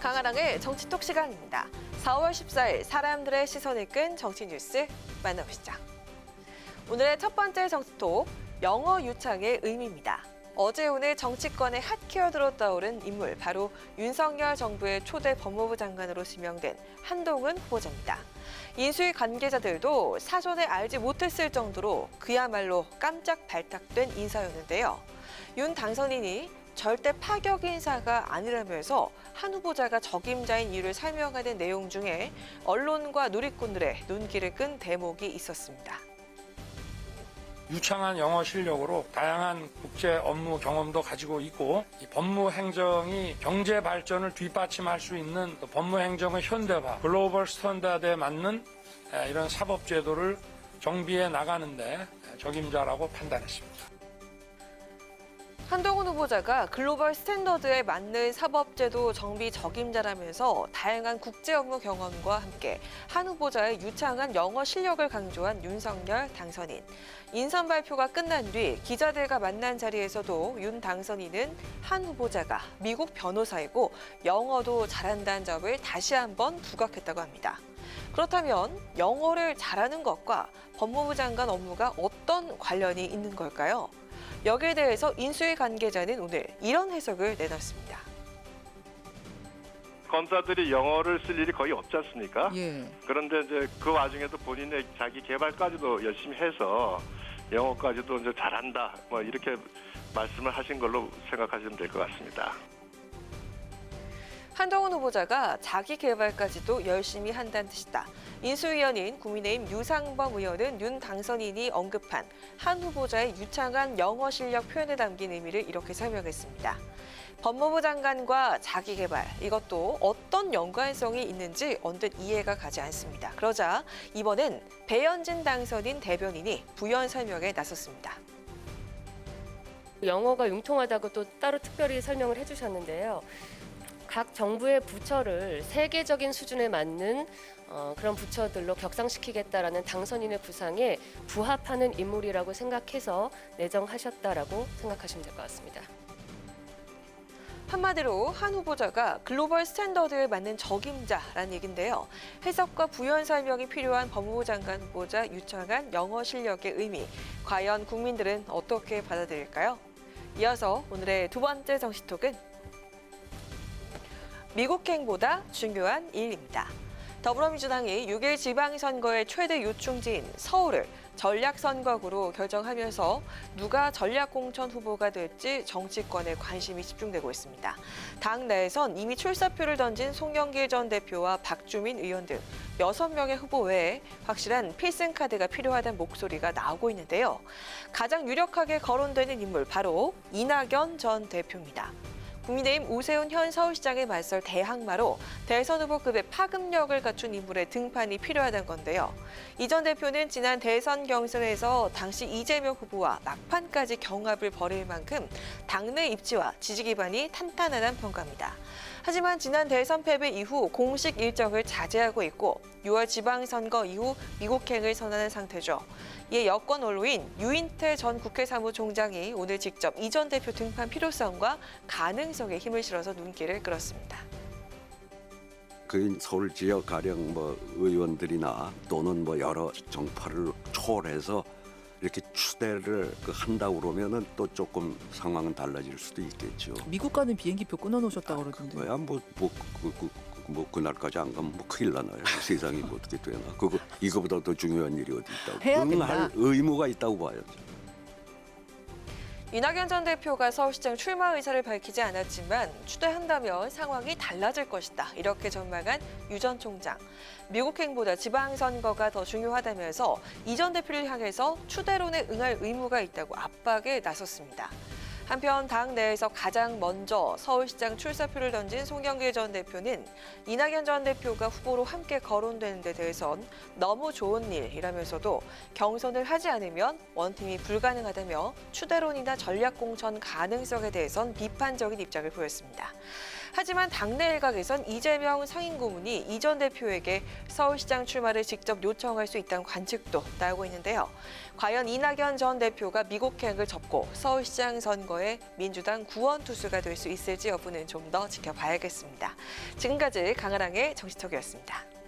강하랑의 정치톡 시간입니다. 4월 14일 사람들의 시선을 끈 정치 뉴스 만나보시죠. 오늘의 첫 번째 정치톡, 영어 유창의 의미입니다. 어제 오늘 정치권의 핫키워드로 떠오른 인물, 바로 윤석열 정부의 초대 법무부 장관으로 지명된 한동훈 후보자입니다. 인수위 관계자들도 사전에 알지 못했을 정도로 그야말로 깜짝 발탁된 인사였는데요. 윤 당선인이 절대 파격 인사가 아니라면서 한 후보자가 적임자인 이유를 설명하는 내용 중에 언론과 누리꾼들의 눈길을 끈 대목이 있었습니다. 유창한 영어 실력으로 다양한 국제 업무 경험도 가지고 있고, 이 법무 행정이 경제 발전을 뒷받침할 수 있는 법무 행정의 현대화, 글로벌 스탠다드에 맞는 이런 사법 제도를 정비해 나가는데 적임자라고 판단했습니다. 한동훈 후보자가 글로벌 스탠더드에 맞는 사법제도 정비 적임자라면서 다양한 국제 업무 경험과 함께 한 후보자의 유창한 영어 실력을 강조한 윤석열 당선인. 인선 발표가 끝난 뒤 기자들과 만난 자리에서도 윤 당선인은 한 후보자가 미국 변호사이고 영어도 잘한다는 점을 다시 한번 부각했다고 합니다. 그렇다면 영어를 잘하는 것과 법무부 장관 업무가 어떤 관련이 있는 걸까요? 여기에 대해서 인수위 관계자는 오늘 이런 해석을 내놨습니다. 검사들이 영어를 쓸 일이 거의 없지 않습니까? 예. 그런데 이제 그 와중에도 본인의 자기 개발까지도 열심히 해서 영어까지도 이제 잘한다, 뭐 이렇게 말씀을 하신 걸로 생각하시면 될 것 같습니다. 한동훈 후보자가 자기 개발까지도 열심히 한다는 뜻이다. 인수위원인 국민의힘 유상범 의원은 윤 당선인이 언급한 한 후보자의 유창한 영어 실력 표현에 담긴 의미를 이렇게 설명했습니다. 법무부 장관과 자기 개발, 이것도 어떤 연관성이 있는지 언뜻 이해가 가지 않습니다. 그러자 이번엔 배현진 당선인 대변인이 부연 설명에 나섰습니다. 영어가 융통하다고 또 따로 특별히 설명을 해주셨는데요. 각 정부의 부처를 세계적인 수준에 맞는 그런 부처들로 격상시키겠다라는 당선인의 구상에 부합하는 인물이라고 생각해서 내정하셨다라고 생각하시면 될 것 같습니다. 한마디로 한 후보자가 글로벌 스탠더드에 맞는 적임자라는 얘긴데요. 해석과 부연 설명이 필요한 법무부 장관 후보자 유창한 영어 실력의 의미, 과연 국민들은 어떻게 받아들일까요? 이어서 오늘의 두 번째 정치톡은 미국행보다 중요한 일입니다. 더불어민주당이 6일 지방선거의 최대 요충지인 서울을 전략선거구로 결정하면서 누가 전략공천 후보가 될지 정치권에 관심이 집중되고 있습니다. 당 내에선 이미 출사표를 던진 송영길 전 대표와 박주민 의원 등 6명의 후보 외에 확실한 필승카드가 필요하다는 목소리가 나오고 있는데요. 가장 유력하게 거론되는 인물, 바로 이낙연 전 대표입니다. 국민의힘 오세훈 현 서울시장에 맞설 대항마로 대선 후보급의 파급력을 갖춘 인물의 등판이 필요하다는 건데요. 이 전 대표는 지난 대선 경선에서 당시 이재명 후보와 막판까지 경합을 벌일 만큼 당내 입지와 지지 기반이 탄탄하다는 평가입니다. 하지만 지난 대선 패배 이후 공식 일정을 자제하고 있고 6월 지방선거 이후 미국행을 선언한 상태죠. 이에 여권 원로인 유인태 전 국회 사무총장이 오늘 직접 이 전 대표 등판 필요성과 가능성에 힘을 실어서 눈길을 끌었습니다. 그 서울 지역 가령 의원들이나 또는 여러 정파를 초월해서 이렇게 추대를 한다고 그러면은 또 조금 상황은 달라질 수도 있겠죠. 미국 가는 비행기표 끊어놓으셨다고 그러던데. 그거야 그날까지 안 가면 큰일 나나요? 세상이 어떻게 되나? 이거보다 더 중요한 일이 어디 있다고? 해야 된다. 할 의무가 있다고 봐요. 이낙연 전 대표가 서울시장 출마 의사를 밝히지 않았지만 추대한다면 상황이 달라질 것이다, 이렇게 전망한 유 전 총장. 미국행보다 지방선거가 더 중요하다면서 이 전 대표를 향해서 추대론에 응할 의무가 있다고 압박에 나섰습니다. 한편 당 내에서 가장 먼저 서울시장 출사표를 던진 송영길 전 대표는 이낙연 전 대표가 후보로 함께 거론되는 데 대해선 너무 좋은 일이라면서도 경선을 하지 않으면 원팀이 불가능하다며 추대론이나 전략공천 가능성에 대해선 비판적인 입장을 보였습니다. 하지만 당내 일각에선 이재명 상임고문이 이 전 대표에게 서울시장 출마를 직접 요청할 수 있다는 관측도 나오고 있는데요. 과연 이낙연 전 대표가 미국 계획을 접고 서울시장 선거에 민주당 구원 투수가 될 수 있을지 여부는 좀 더 지켜봐야겠습니다. 지금까지 강아랑의 정치톡이었습니다.